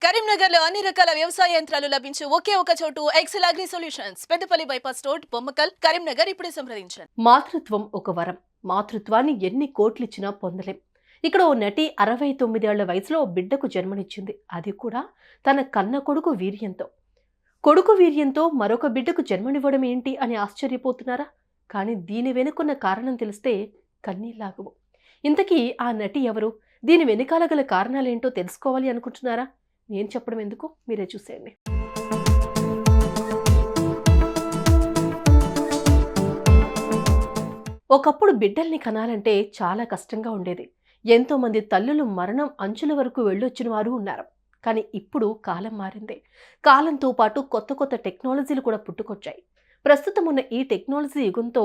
కరీంనగర్ లో అన్ని రకాల వ్యవసాయ యంత్రాలు లభించే ఒకే ఒక చోటు Excel agri solutions Peddapalli bypass road Bommakal Karimnagar. ఇప్పుడే సంప్రదించండి. మాతృత్వం ఒక వరం. మాతృత్వాన్ని ఎన్ని కోట్లిచ్చినా పొందలేం. ఇక్కడ ఓ నటి 69 ఏళ్ల వయసులో బిడ్డకు జన్మనిచ్చింది. అది కూడా తన కన్న కొడుకు వీర్యంతో. కొడుకు వీర్యంతో మరొక బిడ్డకు జన్మనివ్వడం ఏంటి అని ఆశ్చర్యపోతున్నారా? కానీ దీని వెనుకున్న కారణం తెలిస్తే కన్నీళ్లాగవు. ఇంతకీ ఆ నటి ఎవరు? దీని వెనుకాల గల కారణాలేంటో తెలుసుకోవాలి అనుకుంటున్నారా? నేను చెప్పడం ఎందుకు, మీరే చూసేయండి. ఒకప్పుడు బిడ్డల్ని కనాలంటే చాలా కష్టంగా ఉండేది. ఎంతో మంది తల్లులు మరణం అంచుల వరకు వెళ్ళొచ్చిన వారు ఉన్నారు. కానీ ఇప్పుడు కాలం మారింది. కాలంతో పాటు కొత్త కొత్త టెక్నాలజీలు కూడా పుట్టుకొచ్చాయి. ప్రస్తుతం ఉన్న ఈ టెక్నాలజీ యుగంతో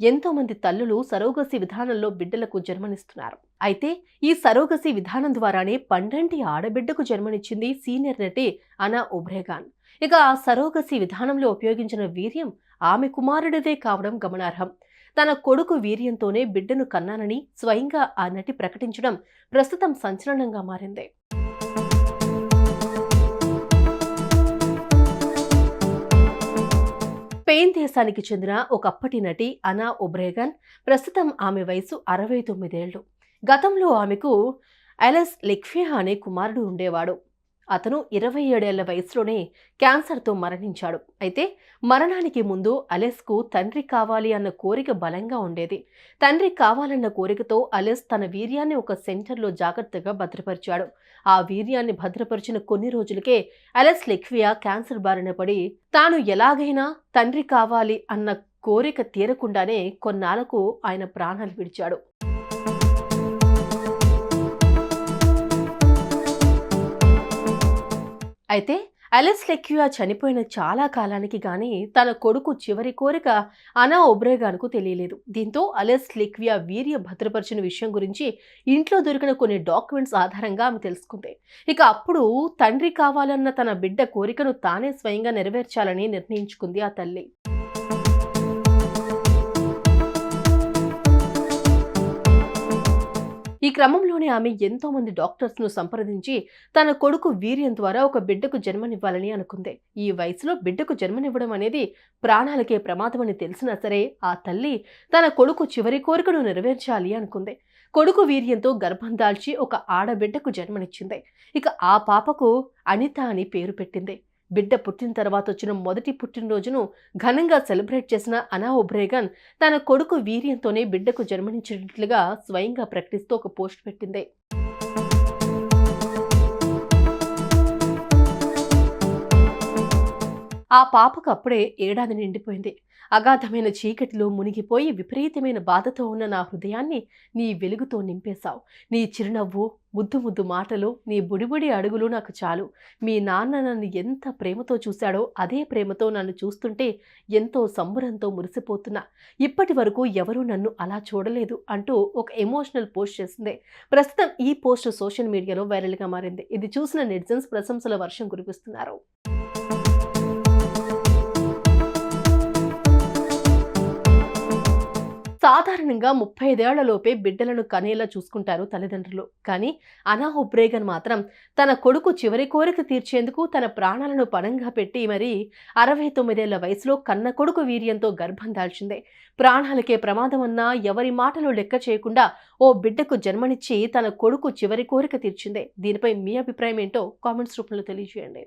ఎంతో మంది తల్లులు సరోగసి విధానంలో బిడ్డలకు జన్మనిస్తున్నారు. అయితే ఈ సరోగసి విధానం ద్వారానే పండంటి ఆడబిడ్డకు జన్మనిచ్చింది సీనియర్ నటి అనా ఒబ్రేగాన్. ఇక ఆ సరోగసి విధానంలో ఉపయోగించిన వీర్యం ఆమె కుమారుడిదే కావడం గమనార్హం. తన కొడుకు వీర్యంతోనే బిడ్డను కన్నానని స్వయంగా ఆ నటి ప్రకటించడం ప్రస్తుతం సంచలనంగా మారింది. స్పెయిన్ దేశానికి చెందిన ఒకప్పటి నటి అనా ఒబ్రేగాన్. ప్రస్తుతం ఆమె వయసు 69 ఏళ్లు. గతంలో ఆమెకు అలెస్ లెక్ఫియా అనే కుమారుడు ఉండేవాడు. అతను 27 ఏళ్ల వయసులోనే క్యాన్సర్తో మరణించాడు. అయితే మరణానికి ముందు అలెస్కు తండ్రి కావాలి అన్న కోరిక బలంగా ఉండేది. తండ్రి కావాలన్న కోరికతో అలెస్ తన వీర్యాన్ని ఒక సెంటర్లో జాగ్రత్తగా భద్రపరిచాడు. ఆ వీర్యాన్ని భద్రపరిచిన కొన్ని రోజులకే అలెస్ లెక్వియా క్యాన్సర్ బారిన పడి తాను ఎలాగైనా తండ్రి కావాలి అన్న కోరిక తీరకుండానే కొన్నాళ్లకు ఆయన ప్రాణాలు విడిచాడు. అయితే అలెస్ లెక్వియా చనిపోయిన చాలా కాలానికి గానీ తన కొడుకు చివరి కోరిక అనా ఒబ్రేగాన్కు తెలియలేదు. దీంతో అలెస్ లెక్వియా వీర్య భద్రపరిచిన విషయం గురించి ఇంట్లో దొరికిన కొన్ని డాక్యుమెంట్స్ ఆధారంగా ఆమె తెలుసుకుంది. ఇక అప్పుడు తండ్రి కావాలన్న తన బిడ్డ కోరికను తానే స్వయంగా నెరవేర్చాలని నిర్ణయించుకుంది ఆ తల్లి. ఈ క్రమంలోనే ఆమె ఎంతో మంది డాక్టర్స్ను సంప్రదించి తన కొడుకు వీర్యం ద్వారా ఒక బిడ్డకు జన్మనివ్వాలని అనుకుంది. ఈ వయసులో బిడ్డకు జన్మనివ్వడం అనేది ప్రాణాలకే ప్రమాదమని తెలిసినా సరే ఆ తల్లి తన కొడుకు చివరి కోరికను నెరవేర్చాలి అనుకుంది. కొడుకు వీర్యంతో గర్భం దాల్చి ఒక ఆడబిడ్డకు జన్మనిచ్చింది. ఇక ఆ పాపకు అనిత అని పేరు పెట్టింది. బిడ్డ పుట్టిన తర్వాత వచ్చిన మొదటి పుట్టినరోజును ఘనంగా సెలబ్రేట్ చేసిన అనా ఒబ్రేగాన్ తన కొడుకు వీర్యంతోనే బిడ్డకు జన్మనిచ్చినట్లుగా స్వయంగా ప్రకటిస్తూ ఒక పోస్ట్ పెట్టింది. ఆ పాపకు అప్పుడే ఏడాది నిండిపోయింది. అగాధమైన చీకటిలో మునిగిపోయి విపరీతమైన బాధతో ఉన్న నా హృదయాన్ని నీ వెలుగుతో నింపేశావు. నీ చిరునవ్వు, ముద్దు ముద్దు మాటలు, నీ బుడిబుడి అడుగులు నాకు చాలు. మీ నాన్న నన్ను ఎంత ప్రేమతో చూశాడో అదే ప్రేమతో నన్ను చూస్తుంటే ఎంతో సంబరంతో మురిసిపోతున్నా. ఇప్పటి వరకు ఎవరూ నన్ను అలా చూడలేదు అంటూ ఒక ఎమోషనల్ పోస్ట్ చేసింది. ప్రస్తుతం ఈ పోస్ట్ సోషల్ మీడియాలో వైరల్గా మారింది. ఇది చూసిన నెటిజన్స్ ప్రశంసల వర్షం కురిపిస్తున్నారు. సాధారణంగా 35 ఏళ్లలోపే బిడ్డలను కనేలా చూసుకుంటారు తల్లిదండ్రులు. కానీ అనా ఒబ్రేగాన్ మాత్రం తన కొడుకు చివరి కోరిక తీర్చేందుకు తన ప్రాణాలను పణంగా పెట్టి మరీ 69 ఏళ్ల వయసులో కన్న కొడుకు వీర్యంతో గర్భం దాల్చింది. ప్రాణాలకే ప్రమాదమన్నా ఎవరి మాటలు లెక్క చేయకుండా ఓ బిడ్డకు జన్మనిచ్చి తన కొడుకు చివరి కోరిక తీర్చింది. దీనిపై మీ అభిప్రాయం ఏంటో కామెంట్స్ రూపంలో తెలియజేయండి.